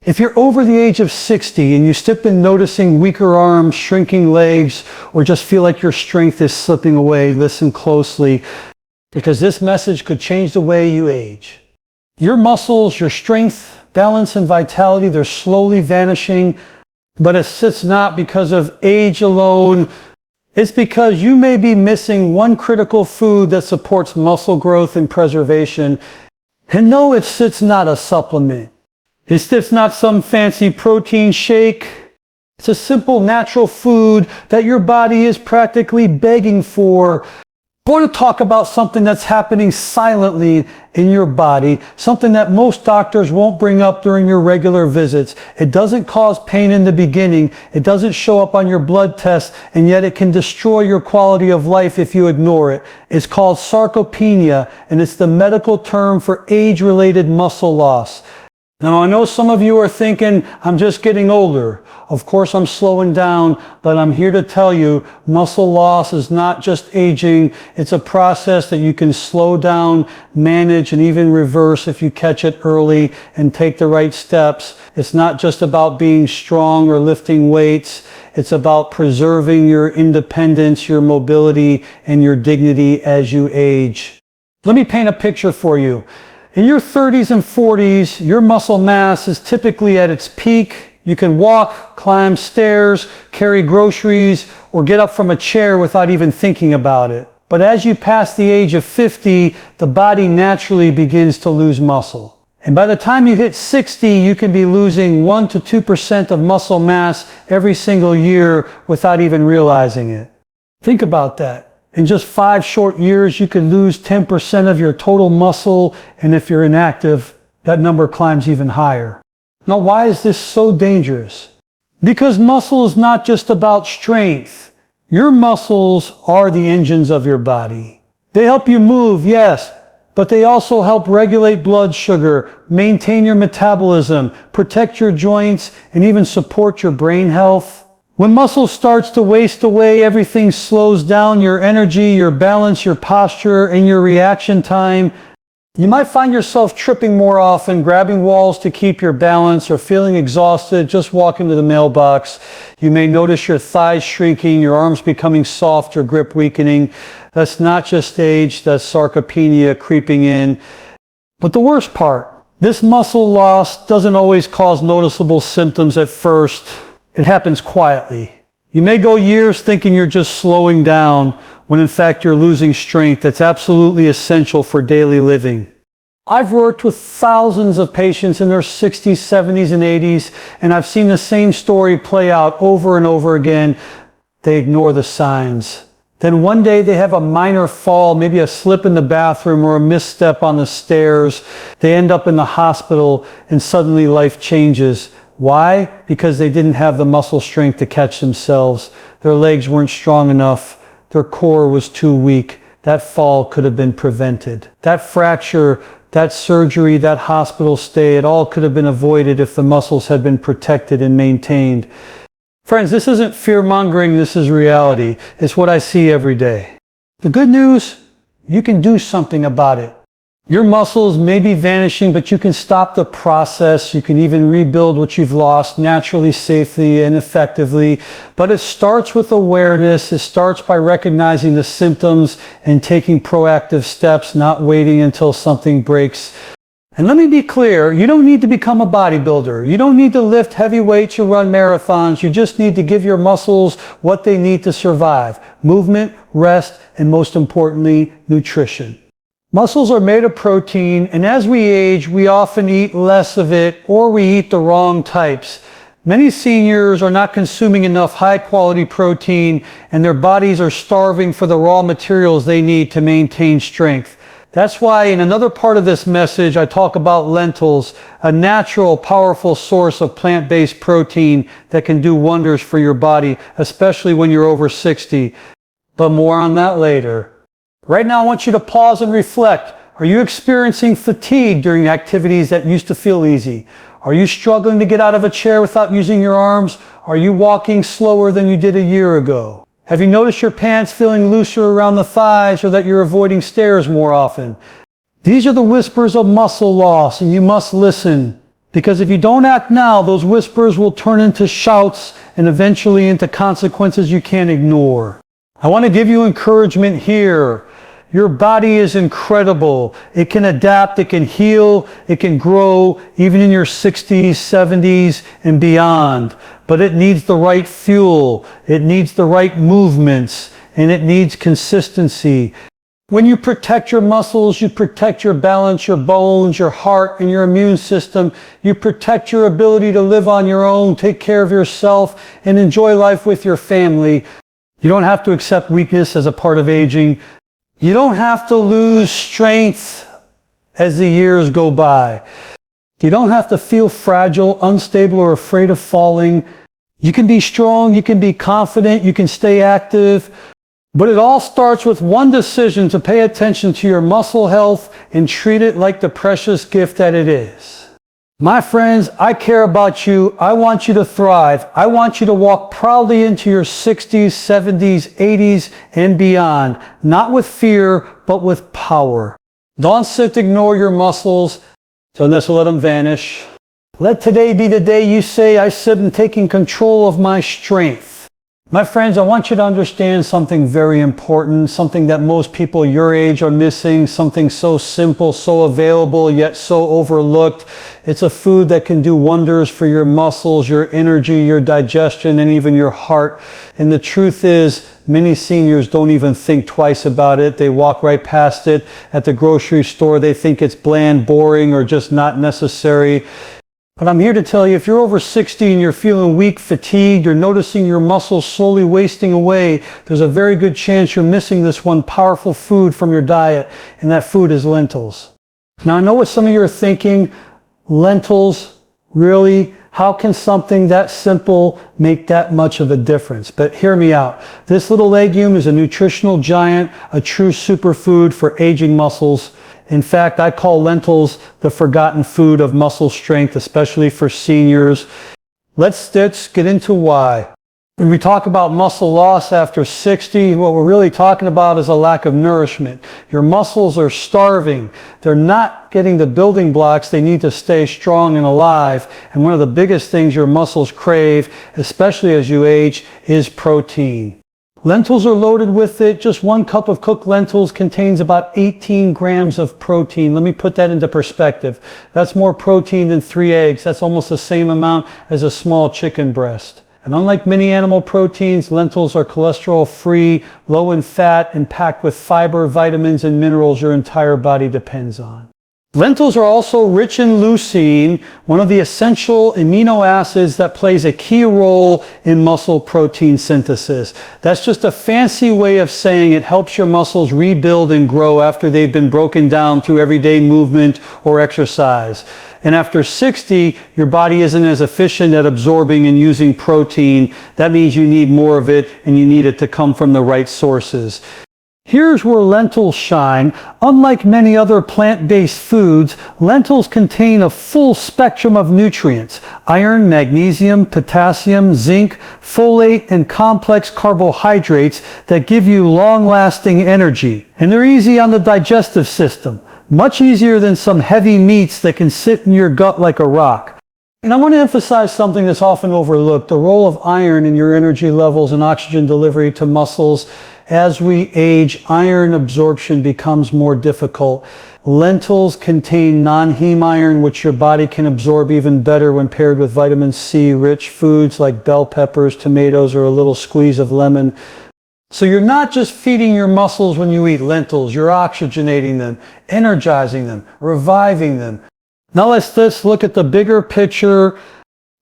If you're over the age of 60 and you've still been noticing weaker arms, shrinking legs, or just feel like your strength is slipping away, listen closely, because this message could change the way you age. Your muscles, your strength, balance, and vitality, they're slowly vanishing, but it's not because of age alone. It's because you may be missing one critical food that supports muscle growth and preservation. And no, it's not a supplement. It's not some fancy protein shake. It's a simple natural food that your body is practically begging for. I want to talk about something that's happening silently in your body, something that most doctors won't bring up during your regular visits. It doesn't cause pain in the beginning. It doesn't show up on your blood tests, and yet it can destroy your quality of life if you ignore it. It's called sarcopenia, and it's the medical term for age-related muscle loss. Now, I know some of you are thinking, I'm just getting older. Of course, I'm slowing down, but I'm here to tell you, muscle loss is not just aging. It's a process that you can slow down, manage, and even reverse if you catch it early and take the right steps. It's not just about being strong or lifting weights. It's about preserving your independence, your mobility, and your dignity as you age. Let me paint a picture for you. In your 30s and 40s, your muscle mass is typically at its peak. You can walk, climb stairs, carry groceries, or get up from a chair without even thinking about it. But as you pass the age of 50, the body naturally begins to lose muscle. And by the time you hit 60, you can be losing 1 to 2% of muscle mass every single year without even realizing it. Think about that. In just 5 short years, you can lose 10% of your total muscle, and if you're inactive, that number climbs even higher. Now, why is this so dangerous? Because muscle is not just about strength. Your muscles are the engines of your body. They help you move, yes, but they also help regulate blood sugar, maintain your metabolism, protect your joints, and even support your brain health. When muscle starts to waste away, everything slows down: your energy, your balance, your posture, and your reaction time. You might find yourself tripping more often, grabbing walls to keep your balance, or feeling exhausted just walking to the mailbox. You may notice your thighs shrinking, your arms becoming soft, or grip weakening. That's not just age, that's sarcopenia creeping in. But the worst part, this muscle loss doesn't always cause noticeable symptoms at first. It happens quietly. You may go years thinking you're just slowing down, when in fact you're losing strength that's absolutely essential for daily living. I've worked with thousands of patients in their 60s, 70s, and 80s, and I've seen the same story play out over and over again. They ignore the signs. Then one day they have a minor fall, maybe a slip in the bathroom or a misstep on the stairs. They end up in the hospital, and suddenly life changes. Why? Because they didn't have the muscle strength to catch themselves. Their legs weren't strong enough. Their core was too weak. That fall could have been prevented. That fracture, that surgery, that hospital stay, it all could have been avoided if the muscles had been protected and maintained. Friends, this isn't fear-mongering, this is reality. It's what I see every day. The good news, you can do something about it. Your muscles may be vanishing, but you can stop the process. You can even rebuild what you've lost naturally, safely, and effectively. But it starts with awareness. It starts by recognizing the symptoms and taking proactive steps, not waiting until something breaks. And let me be clear, you don't need to become a bodybuilder. You don't need to lift heavy weights or run marathons. You just need to give your muscles what they need to survive: movement, rest, and most importantly, nutrition. Muscles are made of protein, and as we age, we often eat less of it, or we eat the wrong types. Many seniors are not consuming enough high-quality protein, and their bodies are starving for the raw materials they need to maintain strength. That's why in another part of this message, I talk about lentils, a natural, powerful source of plant-based protein that can do wonders for your body, especially when you're over 60. But more on that later. Right now, I want you to pause and reflect. Are you experiencing fatigue during activities that used to feel easy? Are you struggling to get out of a chair without using your arms? Are you walking slower than you did a year ago? Have you noticed your pants feeling looser around the thighs, or that you're avoiding stairs more often? These are the whispers of muscle loss, and you must listen. Because if you don't act now, those whispers will turn into shouts and eventually into consequences you can't ignore. I want to give you encouragement here. Your body is incredible. It can adapt, it can heal, it can grow, even in your 60s, 70s, and beyond. But it needs the right fuel, it needs the right movements, and it needs consistency. When you protect your muscles, you protect your balance, your bones, your heart, and your immune system. You protect your ability to live on your own, take care of yourself, and enjoy life with your family. You don't have to accept weakness as a part of aging. You don't have to lose strength as the years go by. You don't have to feel fragile, unstable, or afraid of falling. You can be strong, you can be confident, you can stay active. But it all starts with one decision: to pay attention to your muscle health and treat it like the precious gift that it is. My friends, I care about you. I want you to thrive. I want you to walk proudly into your 60s, 70s, 80s, and beyond. Not with fear, but with power. Don't sit, ignore your muscles, unless let them vanish. Let today be the day you say, I sit in taking control of my strength. My friends, I want you to understand something very important, something that most people your age are missing, something so simple, so available, yet so overlooked. It's a food that can do wonders for your muscles, your energy, your digestion, and even your heart. And the truth is, many seniors don't even think twice about it. They walk right past it. At the grocery store, they think it's bland, boring, or just not necessary. But I'm here to tell you, if you're over 60 and you're feeling weak, fatigued, you're noticing your muscles slowly wasting away, there's a very good chance you're missing this one powerful food from your diet, and that food is lentils. Now, I know what some of you are thinking. Lentils? Really? How can something that simple make that much of a difference? But hear me out. This little legume is a nutritional giant, a true superfood for aging muscles. In fact, I call lentils the forgotten food of muscle strength, especially for seniors. Let's get into why. When we talk about muscle loss after 60, what we're really talking about is a lack of nourishment. Your muscles are starving. They're not getting the building blocks they need to stay strong and alive. And one of the biggest things your muscles crave, especially as you age, is protein. Lentils are loaded with it. Just 1 cup of cooked lentils contains about 18 grams of protein. Let me put that into perspective. That's more protein than 3 eggs. That's almost the same amount as a small chicken breast. And unlike many animal proteins, lentils are cholesterol-free, low in fat, and packed with fiber, vitamins, and minerals your entire body depends on. Lentils are also rich in leucine, one of the essential amino acids that plays a key role in muscle protein synthesis. That's just a fancy way of saying it helps your muscles rebuild and grow after they've been broken down through everyday movement or exercise. And after 60, your body isn't as efficient at absorbing and using protein. That means you need more of it, and you need it to come from the right sources. Here's where lentils shine. Unlike many other plant-based foods, lentils contain a full spectrum of nutrients: iron, magnesium, potassium, zinc, folate, and complex carbohydrates that give you long-lasting energy. And they're easy on the digestive system, much easier than some heavy meats that can sit in your gut like a rock. And I want to emphasize something that's often overlooked: the role of iron in your energy levels and oxygen delivery to muscles. As we age, iron absorption becomes more difficult. Lentils contain non-heme iron, which your body can absorb even better when paired with vitamin C-rich foods like bell peppers, tomatoes, or a little squeeze of lemon. So you're not just feeding your muscles when you eat lentils, you're oxygenating them, energizing them, reviving them. Now let's look at the bigger picture.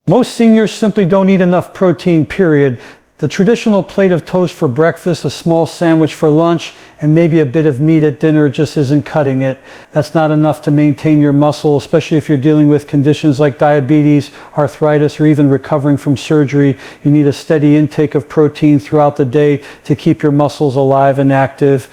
Most seniors simply don't eat enough protein, period. The traditional plate of toast for breakfast, a small sandwich for lunch, and maybe a bit of meat at dinner just isn't cutting it. That's not enough to maintain your muscle, especially if you're dealing with conditions like diabetes, arthritis, or even recovering from surgery. You need a steady intake of protein throughout the day to keep your muscles alive and active.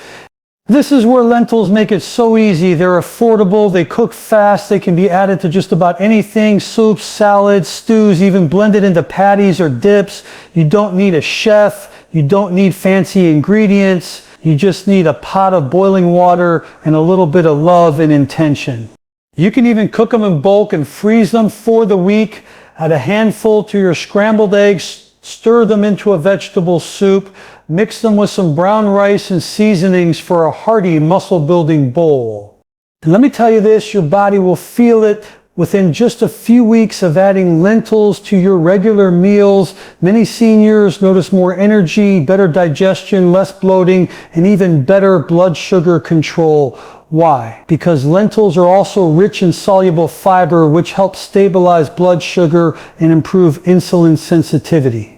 This is where lentils make it so easy. They're affordable, they cook fast, they can be added to just about anything: soups, salads, stews, even blended into patties or dips. You don't need a chef, you don't need fancy ingredients. You just need a pot of boiling water and a little bit of love and intention. You can even cook them in bulk and freeze them for the week. Add a handful to your scrambled eggs, stir them into a vegetable soup, mix them with some brown rice and seasonings for a hearty muscle-building bowl. And let me tell you this, your body will feel it within just a few weeks of adding lentils to your regular meals. Many seniors notice more energy, better digestion, less bloating, and even better blood sugar control. Why? Because lentils are also rich in soluble fiber, which helps stabilize blood sugar and improve insulin sensitivity.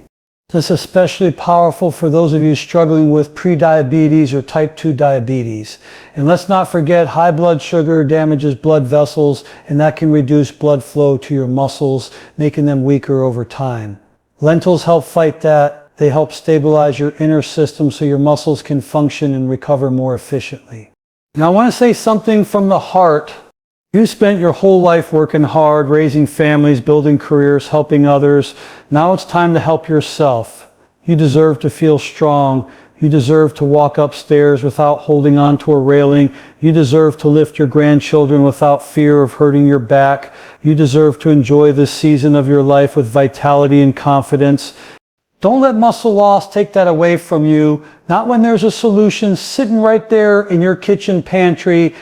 This is especially powerful for those of you struggling with prediabetes or type 2 diabetes. And let's not forget, high blood sugar damages blood vessels, and that can reduce blood flow to your muscles, making them weaker over time. Lentils help fight that. They help stabilize your inner system so your muscles can function and recover more efficiently. Now I want to say something from the heart. You spent your whole life working hard, raising families, building careers, helping others. Now it's time to help yourself. You deserve to feel strong. You deserve to walk upstairs without holding on to a railing. You deserve to lift your grandchildren without fear of hurting your back. You deserve to enjoy this season of your life with vitality and confidence. Don't let muscle loss take that away from you. Not when there's a solution sitting right there in your kitchen pantry.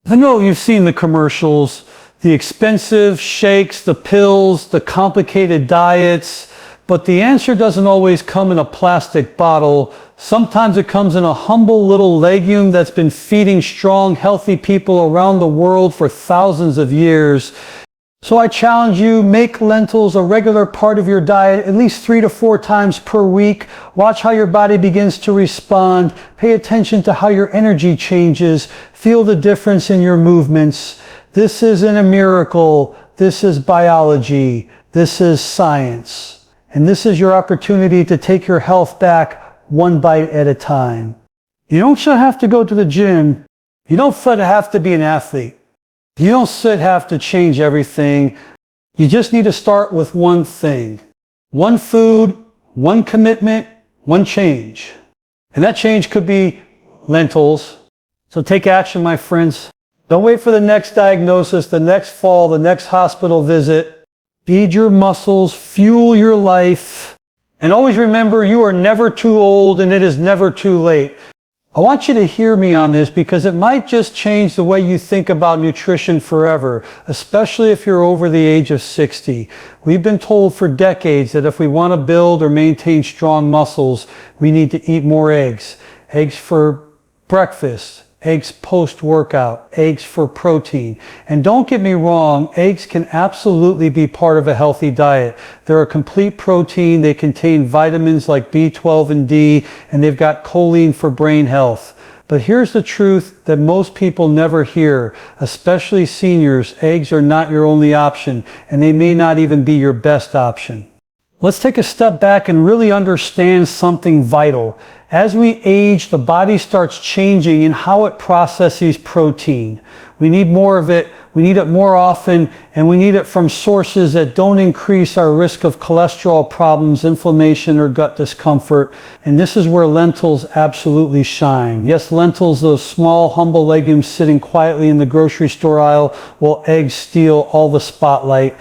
I know you've seen the commercials, the expensive shakes, the pills, the complicated diets, but the answer doesn't always come in a plastic bottle. Sometimes it comes in a humble little legume that's been feeding strong, healthy people around the world for thousands of years. So I challenge you, make lentils a regular part of your diet at least 3 to 4 times per week. Watch how your body begins to respond. Pay attention to how your energy changes. Feel the difference in your movements. This isn't a miracle. This is biology. This is science. And this is your opportunity to take your health back one bite at a time. You don't have to go to the gym. You don't have to be an athlete. You don't have to change everything. You just need to start with one thing. One food, one commitment, one change. And that change could be lentils. So take action, my friends. Don't wait for the next diagnosis, the next fall, the next hospital visit. Feed your muscles, fuel your life. And always remember, you are never too old and it is never too late. I want you to hear me on this because it might just change the way you think about nutrition forever, especially if you're over the age of 60. We've been told for decades that if we want to build or maintain strong muscles, we need to eat more eggs. Eggs for breakfast, eggs post-workout, eggs for protein. And don't get me wrong, eggs can absolutely be part of a healthy diet. They're a complete protein. They contain vitamins like B12 and D, and they've got choline for brain health. But here's the truth that most people never hear, especially seniors. Eggs are not your only option, and they may not even be your best option. Let's take a step back and really understand something vital. As we age, the body starts changing in how it processes protein. We need more of it, we need it more often, and we need it from sources that don't increase our risk of cholesterol problems, inflammation, or gut discomfort. And this is where lentils absolutely shine. Yes, lentils, those small, humble legumes sitting quietly in the grocery store aisle, while eggs steal all the spotlight.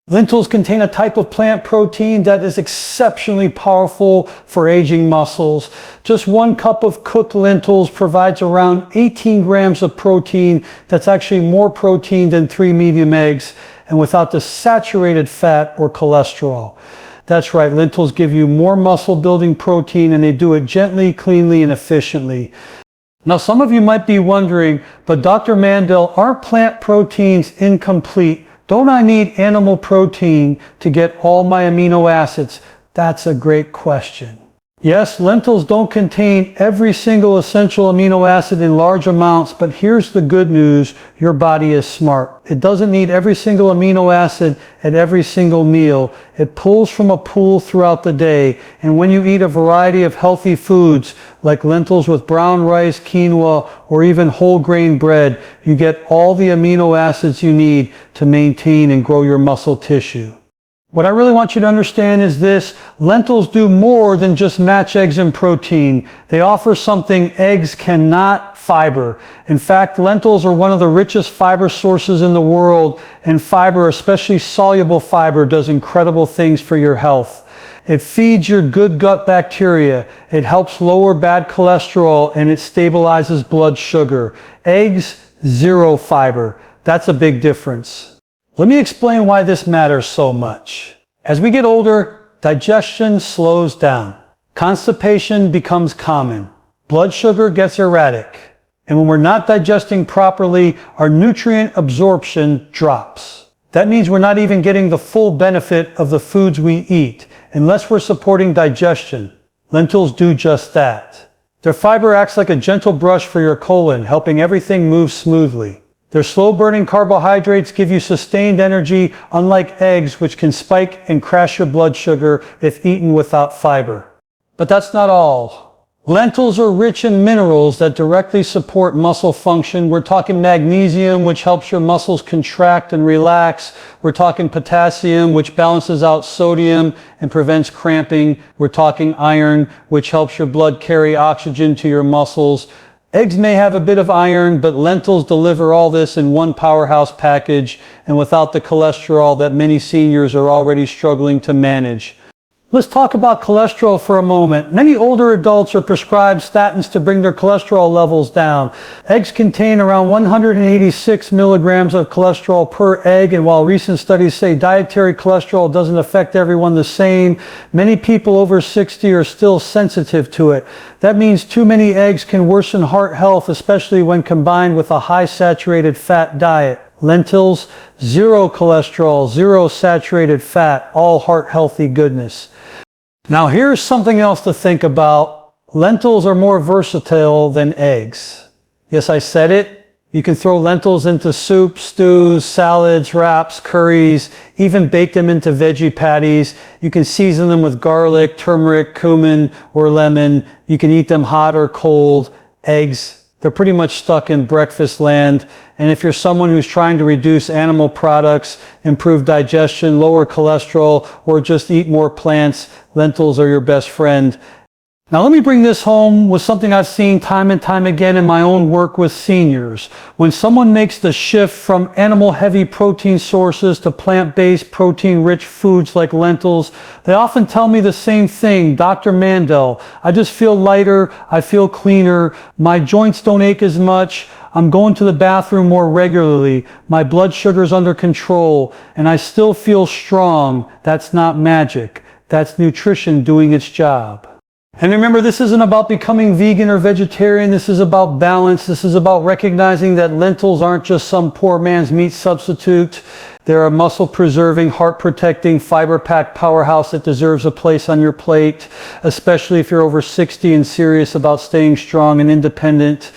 Lentils contain a type of plant protein that is exceptionally powerful for aging muscles. Just 1 cup of cooked lentils provides around 18 grams of protein. That's actually more protein than 3 medium eggs, and without the saturated fat or cholesterol. That's right, lentils give you more muscle building protein, and they do it gently, cleanly, and efficiently. Now some of you might be wondering, but Dr. Mandel, aren't plant proteins incomplete? Don't I need animal protein to get all my amino acids? That's a great question. Yes, lentils don't contain every single essential amino acid in large amounts, but here's the good news. Your body is smart. It doesn't need every single amino acid at every single meal. It pulls from a pool throughout the day. And when you eat a variety of healthy foods, like lentils with brown rice, quinoa, or even whole grain bread, you get all the amino acids you need to maintain and grow your muscle tissue. What I really want you to understand is this: lentils do more than just match eggs in protein. They offer something eggs cannot: fiber. In fact, lentils are one of the richest fiber sources in the world, and fiber, especially soluble fiber, does incredible things for your health. It feeds your good gut bacteria, it helps lower bad cholesterol, and it stabilizes blood sugar. Eggs, zero fiber. That's a big difference. Let me explain why this matters so much. As we get older, digestion slows down. Constipation becomes common. Blood sugar gets erratic. And when we're not digesting properly, our nutrient absorption drops. That means we're not even getting the full benefit of the foods we eat, unless we're supporting digestion. Lentils do just that. Their fiber acts like a gentle brush for your colon, helping everything move smoothly. Their slow-burning carbohydrates give you sustained energy, unlike eggs, which can spike and crash your blood sugar if eaten without fiber. But that's not all. Lentils are rich in minerals that directly support muscle function. We're talking magnesium, which helps your muscles contract and relax. We're talking potassium, which balances out sodium and prevents cramping. We're talking iron, which helps your blood carry oxygen to your muscles. Eggs may have a bit of iron, but lentils deliver all this in one powerhouse package and without the cholesterol that many seniors are already struggling to manage. Let's talk about cholesterol for a moment. Many older adults are prescribed statins to bring their cholesterol levels down. Eggs contain around 186 milligrams of cholesterol per egg, and while recent studies say dietary cholesterol doesn't affect everyone the same, many people over 60 are still sensitive to it. That means too many eggs can worsen heart health, especially when combined with a high saturated fat diet. Lentils, zero cholesterol, zero saturated fat, all heart healthy goodness. Now here's something else to think about. Lentils are more versatile than eggs. Yes, I said it. You can throw lentils into soups, stews, salads, wraps, curries, even bake them into veggie patties. You can season them with garlic, turmeric, cumin, or lemon. You can eat them hot or cold. Eggs, they're pretty much stuck in breakfast land. And if you're someone who's trying to reduce animal products, improve digestion, lower cholesterol, or just eat more plants, lentils are your best friend. Now let me bring this home with something I've seen time and time again in my own work with seniors. When someone makes the shift from animal-heavy protein sources to plant-based, protein-rich foods like lentils, they often tell me the same thing. Dr. Mandel, I just feel lighter, I feel cleaner, my joints don't ache as much, I'm going to the bathroom more regularly, my blood sugar's under control, and I still feel strong. That's not magic. That's nutrition doing its job. And remember, this isn't about becoming vegan or vegetarian. This is about balance. This is about recognizing that lentils aren't just some poor man's meat substitute. They're a muscle-preserving, heart-protecting, fiber-packed powerhouse that deserves a place on your plate, especially if you're over 60 and serious about staying strong and independent.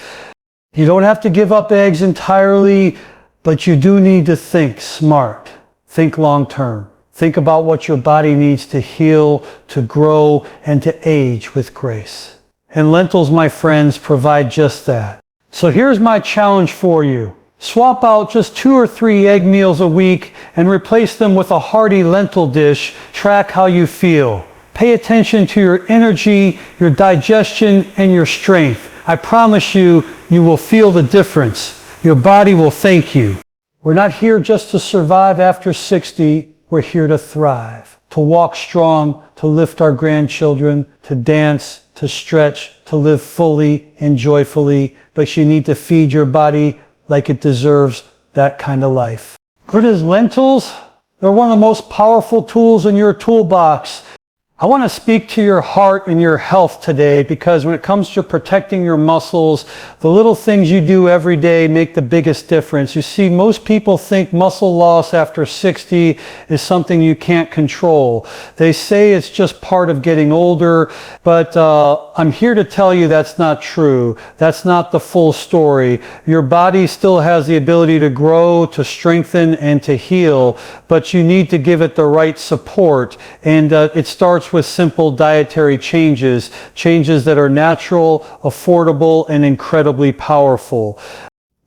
You don't have to give up eggs entirely, but you do need to think smart. Think long-term. Think about what your body needs to heal, to grow, and to age with grace. And lentils, my friends, provide just that. So here's my challenge for you. Swap out just 2 or 3 egg meals a week and replace them with a hearty lentil dish. Track how you feel. Pay attention to your energy, your digestion, and your strength. I promise you, you will feel the difference. Your body will thank you. We're not here just to survive after 60. We're here to thrive, to walk strong, to lift our grandchildren, to dance, to stretch, to live fully and joyfully. But you need to feed your body like it deserves that kind of life. Good as lentils, they're one of the most powerful tools in your toolbox. I want to speak to your heart and your health today, because when it comes to protecting your muscles, the little things you do every day make the biggest difference. You see, most people think muscle loss after 60 is something you can't control. They say it's just part of getting older, but I'm here to tell you that's not true. That's not the full story. Your body still has the ability to grow, to strengthen, and to heal, but you need to give it the right support, and it starts with simple dietary changes that are natural, affordable, and incredibly powerful.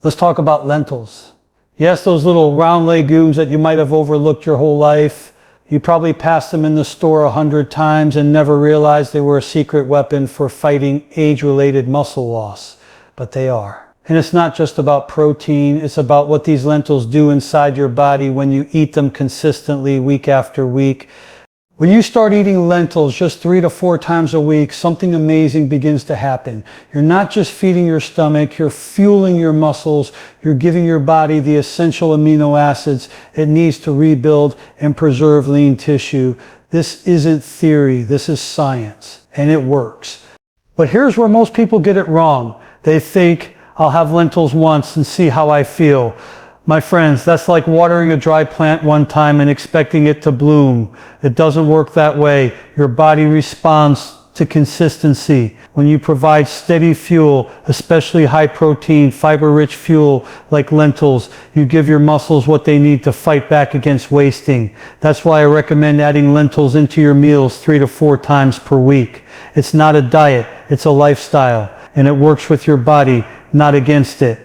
Let's talk about lentils. Yes, those little round legumes that you might have overlooked your whole life. You probably passed them in the store 100 times and never realized they were a secret weapon for fighting age-related muscle loss. but they are. And it's not just about protein, it's about what these lentils do inside your body when you eat them consistently week after week. When you start eating lentils just 3 to 4 times a week, something amazing begins to happen. You're not just feeding your stomach, you're fueling your muscles, you're giving your body the essential amino acids it needs to rebuild and preserve lean tissue. This isn't theory, this is science, and it works. But here's where most people get it wrong. They think, I'll have lentils once and see how I feel. My friends, that's like watering a dry plant one time and expecting it to bloom. It doesn't work that way. Your body responds to consistency. When you provide steady fuel, especially high protein, fiber-rich fuel like lentils, you give your muscles what they need to fight back against wasting. That's why I recommend adding lentils into your meals 3 to 4 times per week. It's not a diet, it's a lifestyle, and it works with your body, not against it.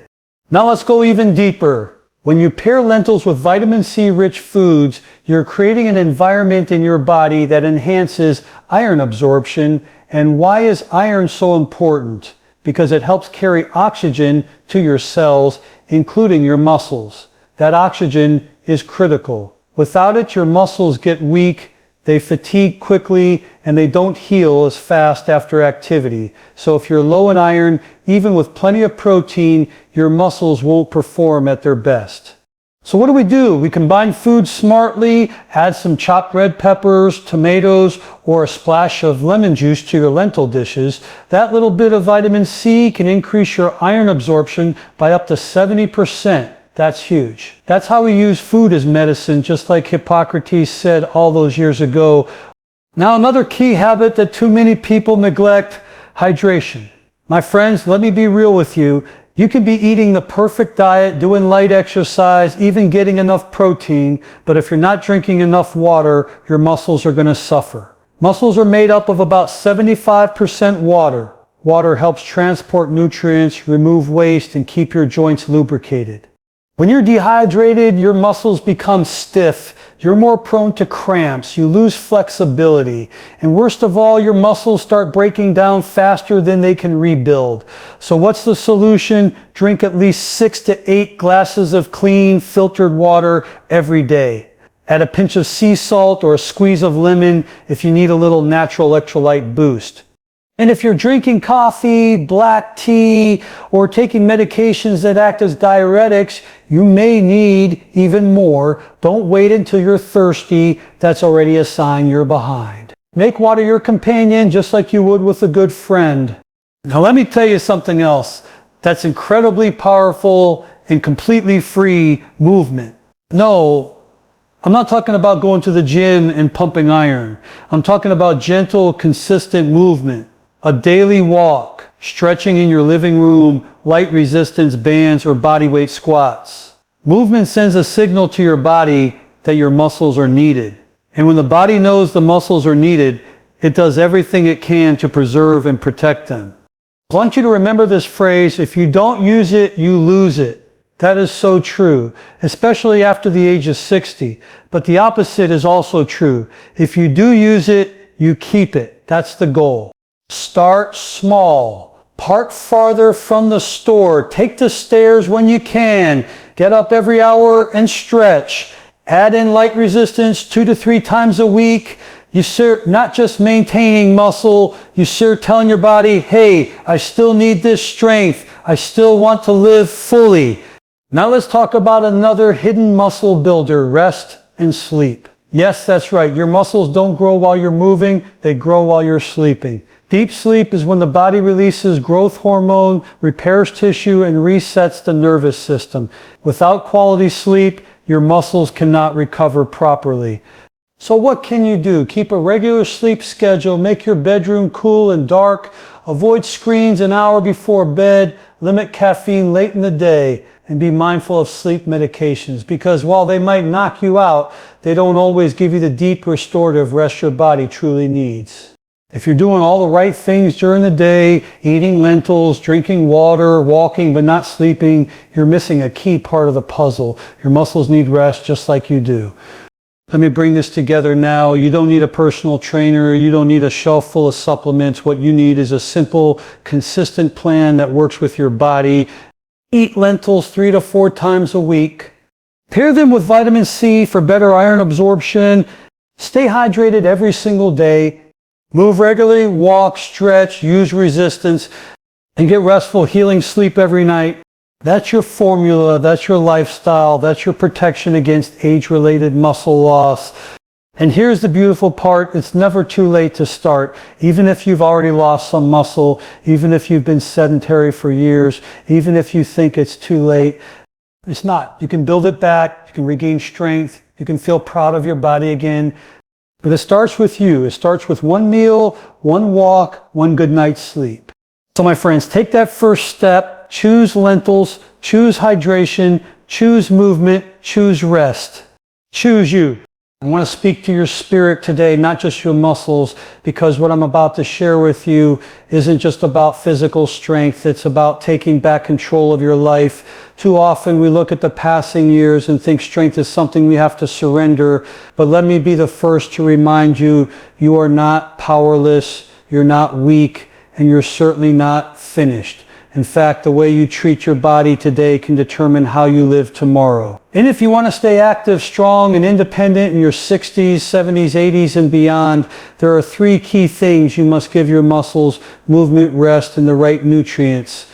Now let's go even deeper. When you pair lentils with vitamin C rich foods, you're creating an environment in your body that enhances iron absorption. And why is iron so important? Because it helps carry oxygen to your cells, including your muscles. That oxygen is critical. Without it, your muscles get weak, they fatigue quickly, and they don't heal as fast after activity. So if you're low in iron, even with plenty of protein, your muscles won't perform at their best. So what do? We combine food smartly, add some chopped red peppers, tomatoes, or a splash of lemon juice to your lentil dishes. That little bit of vitamin C can increase your iron absorption by up to 70%. That's huge. That's how we use food as medicine, just like Hippocrates said all those years ago. Now another key habit that too many people neglect, hydration. My friends, let me be real with you. You can be eating the perfect diet, doing light exercise, even getting enough protein, but if you're not drinking enough water, your muscles are going to suffer. Muscles are made up of about 75% water. Water helps transport nutrients, remove waste, and keep your joints lubricated. When you're dehydrated, your muscles become stiff. You're more prone to cramps. You lose flexibility. And worst of all, your muscles start breaking down faster than they can rebuild. So what's the solution? Drink at least 6 to 8 glasses of clean, filtered water every day. Add a pinch of sea salt or a squeeze of lemon if you need a little natural electrolyte boost. And if you're drinking coffee, black tea, or taking medications that act as diuretics, you may need even more. Don't wait until you're thirsty. That's already a sign you're behind. Make water your companion just like you would with a good friend. Now let me tell you something else that's incredibly powerful and completely free: movement. No, I'm not talking about going to the gym and pumping iron. I'm talking about gentle, consistent movement. A daily walk, stretching in your living room, light resistance bands, or bodyweight squats. Movement sends a signal to your body that your muscles are needed. And when the body knows the muscles are needed, it does everything it can to preserve and protect them. I want you to remember this phrase: if you don't use it, you lose it. That is so true, especially after the age of 60. But the opposite is also true. If you do use it, you keep it. That's the goal. Start small. Park farther from the store. Take the stairs when you can. Get up every hour and stretch. Add in light resistance 2 to 3 times a week. You're not just maintaining muscle, you're telling your body, hey, I still need this strength. I still want to live fully. Now let's talk about another hidden muscle builder: rest and sleep. Yes, that's right. Your muscles don't grow while you're moving, they grow while you're sleeping. Deep sleep is when the body releases growth hormone, repairs tissue, and resets the nervous system. Without quality sleep, your muscles cannot recover properly. So what can you do? Keep a regular sleep schedule, make your bedroom cool and dark, avoid screens an hour before bed, limit caffeine late in the day, and be mindful of sleep medications, because while they might knock you out, they don't always give you the deep restorative rest your body truly needs. If you're doing all the right things during the day, eating lentils, drinking water, walking, but not sleeping, you're missing a key part of the puzzle. Your muscles need rest just like you do. Let me bring this together now. You don't need a personal trainer. You don't need a shelf full of supplements. What you need is a simple, consistent plan that works with your body. Eat lentils 3 to 4 times a week. Pair them with vitamin C for better iron absorption. Stay hydrated every single day. Move regularly, walk, stretch, use resistance, and get restful, healing sleep every night. That's your formula, that's your lifestyle, that's your protection against age-related muscle loss. And here's the beautiful part, it's never too late to start. Even if you've already lost some muscle, even if you've been sedentary for years, even if you think it's too late, it's not. You can build it back, you can regain strength, you can feel proud of your body again. But it starts with you. It starts with one meal, one walk, one good night's sleep. So my friends, take that first step. Choose lentils, choose hydration, choose movement, choose rest. Choose you. I want to speak to your spirit today, not just your muscles, because what I'm about to share with you isn't just about physical strength. It's about taking back control of your life. Too often we look at the passing years and think strength is something we have to surrender. But let me be the first to remind you, you are not powerless, you're not weak, and you're certainly not finished. In fact, the way you treat your body today can determine how you live tomorrow. And if you want to stay active, strong, and independent in your 60s, 70s, 80s, and beyond, there are 3 key things you must give your muscles: movement, rest, and the right nutrients.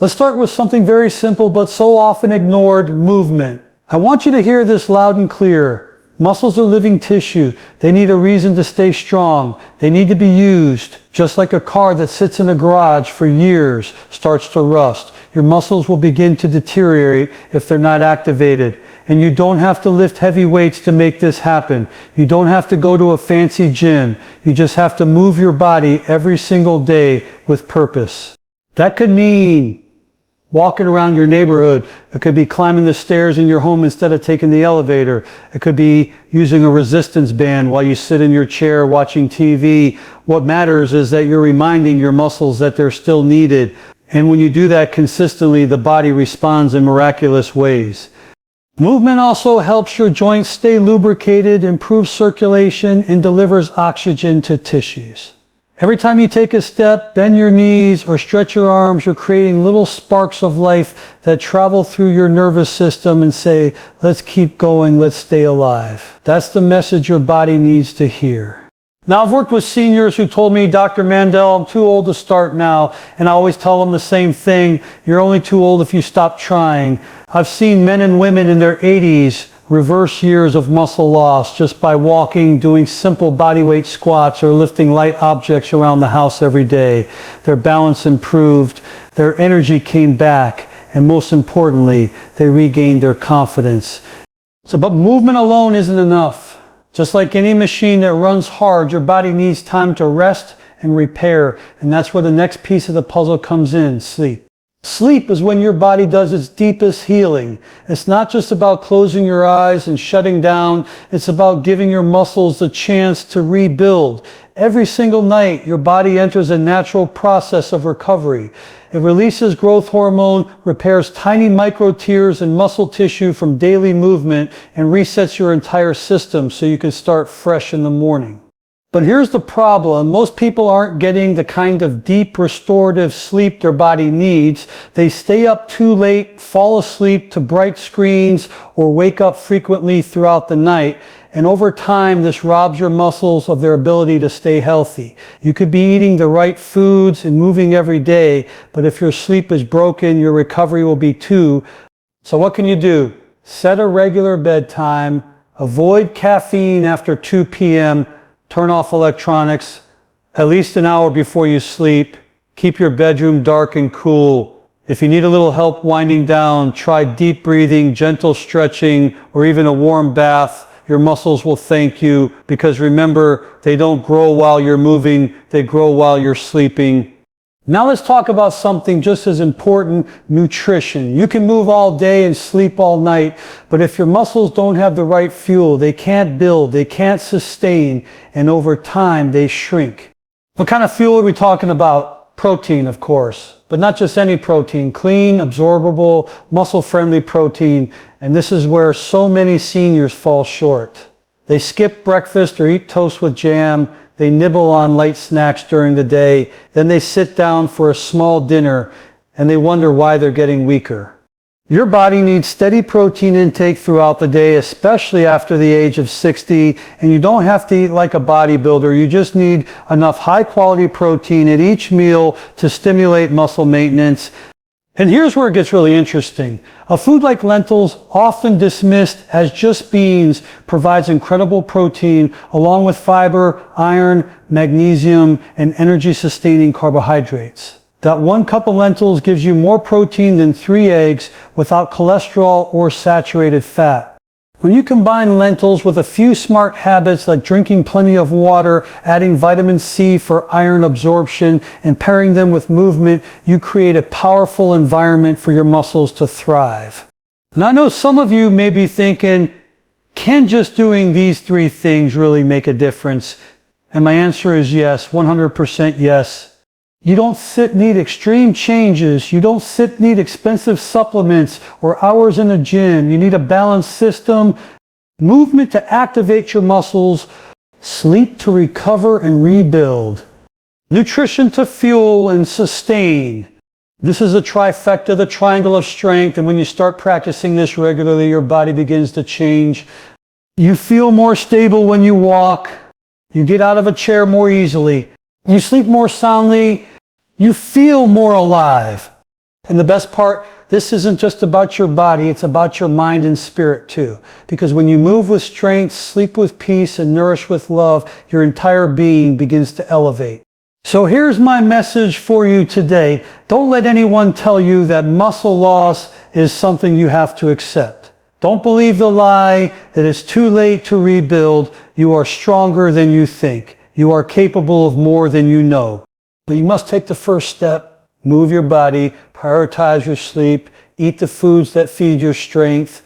Let's start with something very simple but so often ignored: movement. I want you to hear this loud and clear. Muscles are living tissue. They need a reason to stay strong. They need to be used. Just like a car that sits in a garage for years starts to rust. Your muscles will begin to deteriorate if they're not activated. And you don't have to lift heavy weights to make this happen. You don't have to go to a fancy gym. You just have to move your body every single day with purpose. That could mean walking around your neighborhood. It could be climbing the stairs in your home instead of taking the elevator. It could be using a resistance band while you sit in your chair watching TV. What matters is that you're reminding your muscles that they're still needed. And when you do that consistently, the body responds in miraculous ways. Movement also helps your joints stay lubricated, improves circulation, and delivers oxygen to tissues. Every time you take a step, bend your knees, or stretch your arms, you're creating little sparks of life that travel through your nervous system and say, let's keep going, let's stay alive. That's the message your body needs to hear. Now, I've worked with seniors who told me, Dr. Mandel, I'm too old to start now. And I always tell them the same thing: you're only too old if you stop trying. I've seen men and women in their 80s reverse years of muscle loss just by walking, doing simple bodyweight squats, or lifting light objects around the house every day. Their balance improved, their energy came back, and most importantly, they regained their confidence. But movement alone isn't enough. Just like any machine that runs hard, your body needs time to rest and repair, and that's where the next piece of the puzzle comes in: sleep. Sleep is when your body does its deepest healing. It's not just about closing your eyes and shutting down. It's about giving your muscles the chance to rebuild. Every single night, your body enters a natural process of recovery. It releases growth hormone, repairs tiny micro tears in muscle tissue from daily movement, and resets your entire system so you can start fresh in the morning. But here's the problem. Most people aren't getting the kind of deep restorative sleep their body needs. They stay up too late, fall asleep to bright screens, or wake up frequently throughout the night. And over time, this robs your muscles of their ability to stay healthy. You could be eating the right foods and moving every day, but if your sleep is broken, your recovery will be too. So what can you do? Set a regular bedtime, avoid caffeine after 2 p.m., turn off electronics at least an hour before you sleep. Keep your bedroom dark and cool. If you need a little help winding down, try deep breathing, gentle stretching, or even a warm bath. Your muscles will thank you, because remember, they don't grow while you're moving, they grow while you're sleeping. Now let's talk about something just as important: nutrition. You can move all day and sleep all night, but if your muscles don't have the right fuel, they can't build, they can't sustain, and over time they shrink. What kind of fuel are we talking about? Protein, of course, but not just any protein. Clean, absorbable, muscle-friendly protein, and this is where so many seniors fall short. They skip breakfast or eat toast with jam. They nibble on light snacks during the day. Then they sit down for a small dinner and they wonder why they're getting weaker. Your body needs steady protein intake throughout the day, especially after the age of 60, and you don't have to eat like a bodybuilder. You just need enough high-quality protein at each meal to stimulate muscle maintenance. And here's where it gets really interesting. A food like lentils, often dismissed as just beans, provides incredible protein along with fiber, iron, magnesium, and energy-sustaining carbohydrates. That 1 cup of lentils gives you more protein than 3 eggs without cholesterol or saturated fat. When you combine lentils with a few smart habits like drinking plenty of water, adding vitamin C for iron absorption, and pairing them with movement, you create a powerful environment for your muscles to thrive. And I know some of you may be thinking, can just doing these 3 things really make a difference? And my answer is yes, 100% yes. You don't need extreme changes. You don't need expensive supplements or hours in a gym. You need a balanced system, movement to activate your muscles, sleep to recover and rebuild, nutrition to fuel and sustain. This is a trifecta, the triangle of strength. And when you start practicing this regularly, your body begins to change. You feel more stable when you walk. You get out of a chair more easily. You sleep more soundly. You feel more alive. And the best part, this isn't just about your body, it's about your mind and spirit too. Because when you move with strength, sleep with peace, and nourish with love, your entire being begins to elevate. So here's my message for you today. Don't let anyone tell you that muscle loss is something you have to accept. Don't believe the lie that it's too late to rebuild. You are stronger than you think. You are capable of more than you know. But you must take the first step, move your body, prioritize your sleep, eat the foods that feed your strength.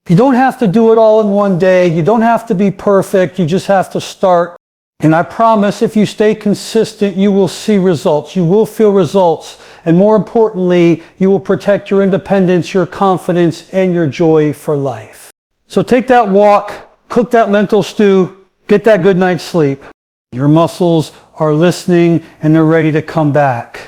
You don't have to do it all in one day. You don't have to be perfect. You just have to start. And I promise if you stay consistent, you will see results. You will feel results. And more importantly, you will protect your independence, your confidence, and your joy for life. So take that walk, cook that lentil stew, get that good night's sleep. Your muscles are listening and they're ready to come back.